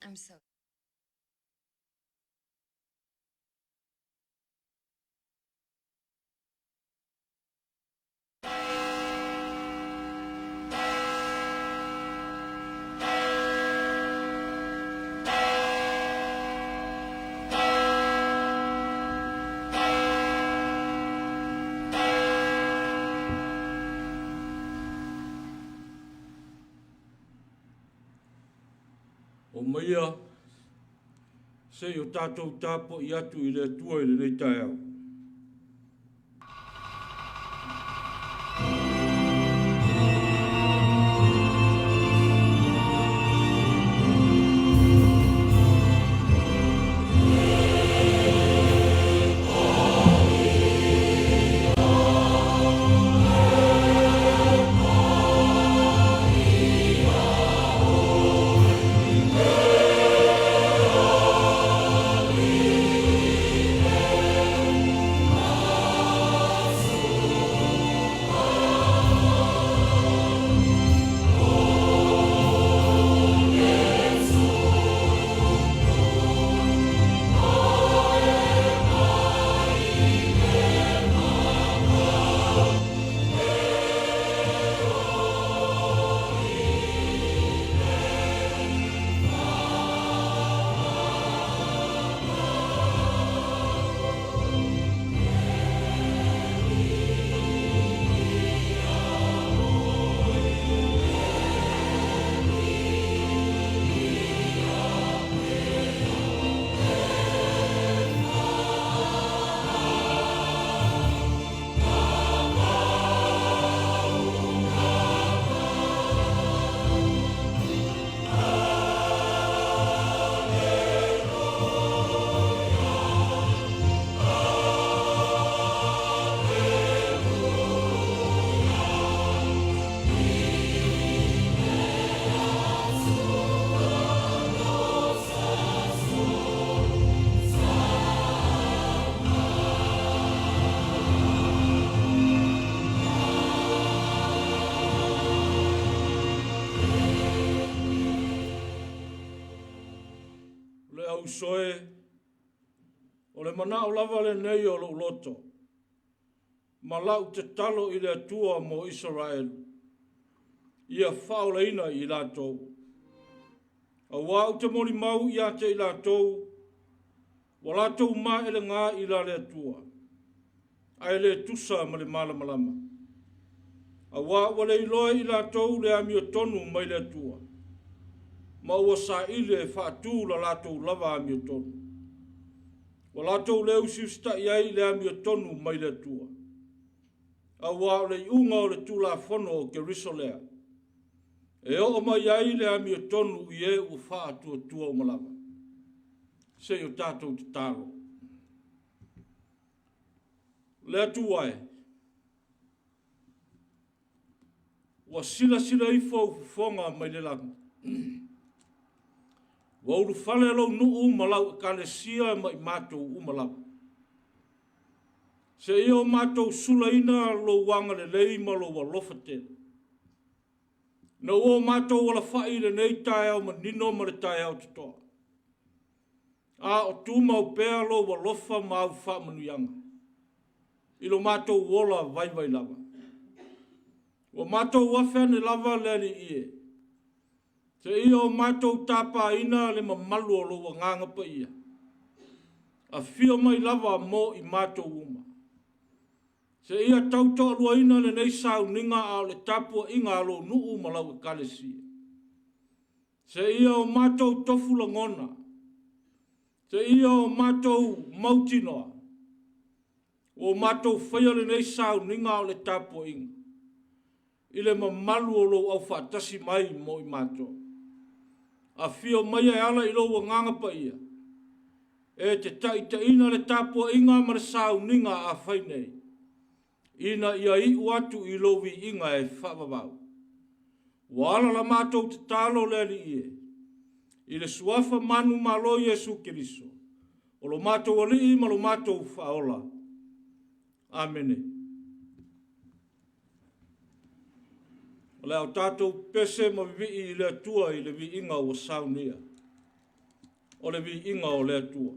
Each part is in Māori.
I'm so. O maia, se o tātou tāpo I atu I le tua I le nei tai au. Soe, o le mana o lava le nei o lo loto. Ma lau te talo I le atua mo Israel. Ia whaoleina I lātou. A wau te mori mau ia te I lātou. Wa lātou ma ele ngā I la le atua. Ai le tusa ma le malamalama. A wau wale iloe I lātou le ami o tonu mai le atua. Ma ua sa ile Faatonu la lātou lava ami o tonu. Wa lātou leu siusta iai le ami o tonu mai le tua. A wā le iunga o le tūla whono o Kerisiano. E o mai iai le ami o tonu I e u Faatonu tua o malava. Se o tātou te tālo. Le atua e. Wa sila I whonga mai le langa. Wa uru whale lau nuu malau kalesia mai mātou umalapa. Se io mātou sulaina lo wanga le lei malo wa lofate. Na o mātou wala whai le nei tai au ma nino ma le tai au tutoa. A o tūma o pēa lo wa lofa ma au wha manuianga. Ilo mātou wola vai lava. Wa mātou wafene lava le li ie. Se ia o mātou tāpā ina le mamalu o loa nganga pa ia. A whio mai lava mo I mātou uma. Se ia tautoa lua ina le nei Sauniga ao le tapua inga alo nuu malau e kalesia. Se ia o mātou tofu langona. Se ia o mātou mautinoa. O mātou whaia le nei Sauniga ao le tapua inga. Ile mamalu o lo au whaatasi mai mo I mātou. A whio mai e ala I loa nganga pa ia. E te taita ina le tāpua inga ma le Sauniga a whainei. Ina ia I uatu I lowi inga e whaababau. Wala la mātou te tālo le li ie. I le suafa manu malo Jesu Kiriso. O lo mātou ali ma lo mātou whaola. Amene. O le au tātou pese ma vi I le atua I le vi inga o Sauniga. o le vi inga o le atua.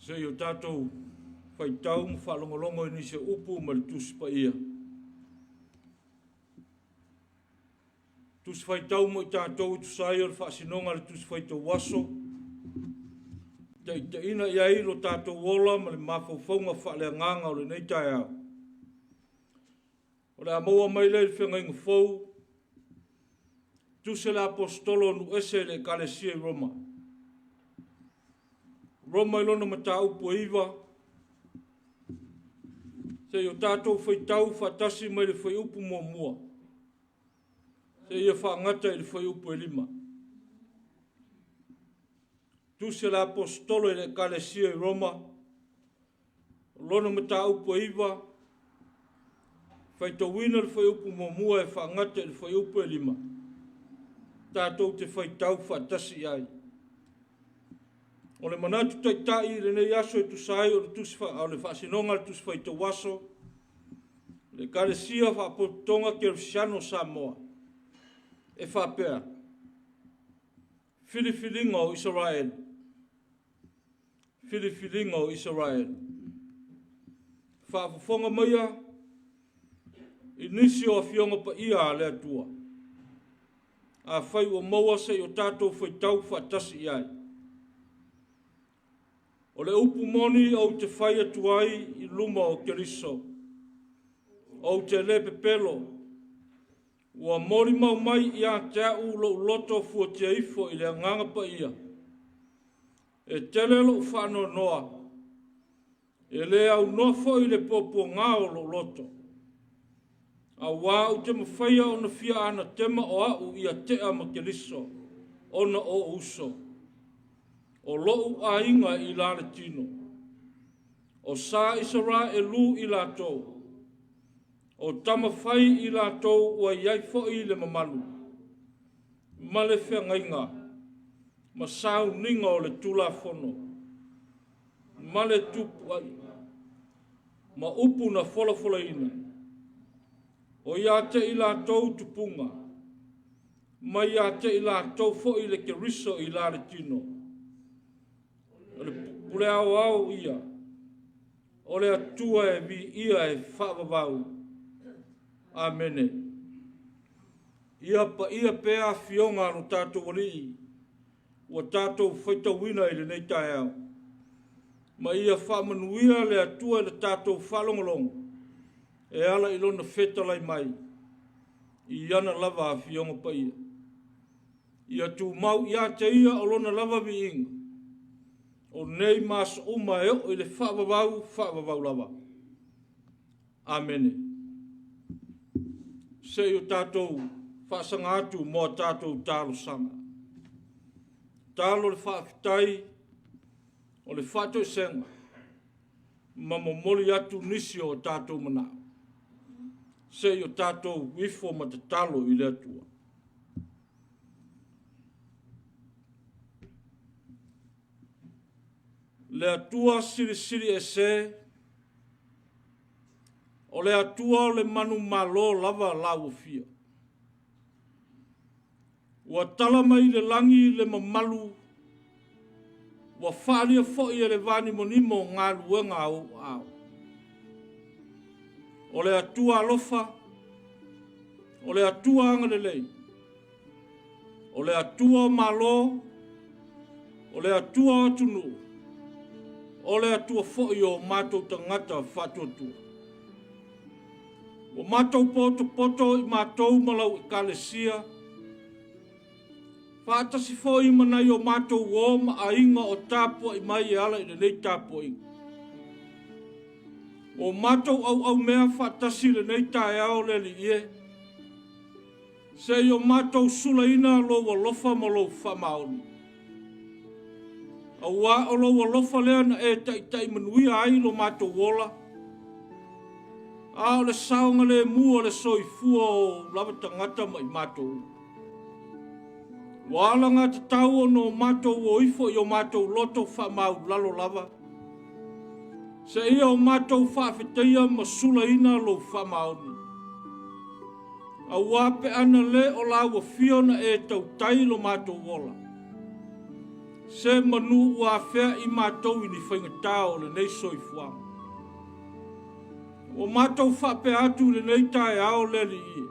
Se o tātou whaitau whalongolongo ni se upu ma le tusi pa ia. Tusi whaitau mo i tātou tu sai o le whaasinonga le tusi whaitau waso. Te ina ia i lo tātou wola ma le mawhauwhaunga whaalea nganga o le nei tai au. O le amoa mai le whenga inga whau. Tusi le apostolo nu ese le Kerisiano i Roma. Roma ilona mata upu iwa. Se o tātou whaitau whatasi mai le whai upu mua mua. Se ia whaangata i le whai upu e lima. Tusi le apostolo i le Kerisiano i Roma. Lona mata upu iwa. Whaitauina le whai upu mua mua e whaangata i le whai upu e lima. Tātou te whaitau whatasi ai. O le manatu taitai le nei aso e tusai o le whaasinonga le tusi whaitau waso. Le Kerisiano whaapotonga Kerisiano Samoa. E whapea. Filifilinga o Israel. Filifilinga o Israel. Whaafofonga maia. I nisi o a fionga pa ia le atua. A whai o maua se o tātou whaitau whaatasi iai. O le upu moni au te whai atuai i luma o Keriso. O te le pepelo. Ua mori mau mai i a te au lo loto fua te ifo i le nganga pa ia. E tele lo whano noa. E le au nofo i le popo ngā o lo loto. A wā u te mawhaia o na fia ana tema o au i a te ama Keriso. Ona o uso. O lou a inga i lana tino. O sa isara e lu i lātou. O tamawhai i lātou ua iai fo i le mamalu. Ma le whengainga. ma Sauniga o le tulafono, ma le tupu ai, ma upu na folafolaina, o ia te i lātou tupunga, ma ia te i lātou fo i le Keriso i la le tino, o le pule au ia, o le atua e vi ia e whaavavau. Amene. Ia pea fionga no tātou wali, o tātou whaitawina i le nei tae au. Ma ia whaamanuia le atua le tātou whalongolong, e ala i lona whetalai mai, i ana lava a fionga pa ia. Ia tu mau ia te ia o lona lava vi inga, o nei mas uma e o i le whaavavau lava. Amene. Se o tātou whaasanga atu mo tātou tālo sanga. Tālo le whaafitai, o le whaatou senga, ma momoli atu nisi o tātou mana. Se o tātou wifo ma te talo i le atua. Le atua siri e se, o le atua o le manu malo lava lau fia. Ua tala mai le langi le mamalu, ua whaalia foi e le vani monimo ngā luenga au. O le atua alofa, o le atua angalelei, o le atua malo, o le atua atunu, o le atua foi o mātou tangata whatuatua. O mātou poto i mātou malau i kalesia. Whātasi fōi manai o mātou o ma a inga o tāpua i mai e ala i le nei tāpua inga. O mātou au mea whātasi le nei tae ao le li ie. Se i o mātou sula ina lo wa lofa ma lo whamaoni. A wā o lo wa lofa lea na e tai manuia ai lo mātou wola. A o le saunga le mua le soifua o lava tangata mai mātou. Wala ngā te tau no mātou o ifo i o mātou loto whamau lalo lava. Se ia o mātou whawheteia ma sula ina lo whamaoni. A wape ana le o lawa fiona e tau tai lo mātou wola. Se manu ua whea i mātou i ni whaingatao le nei soifuanga. O mātou whape atu le nei tae ao le li i.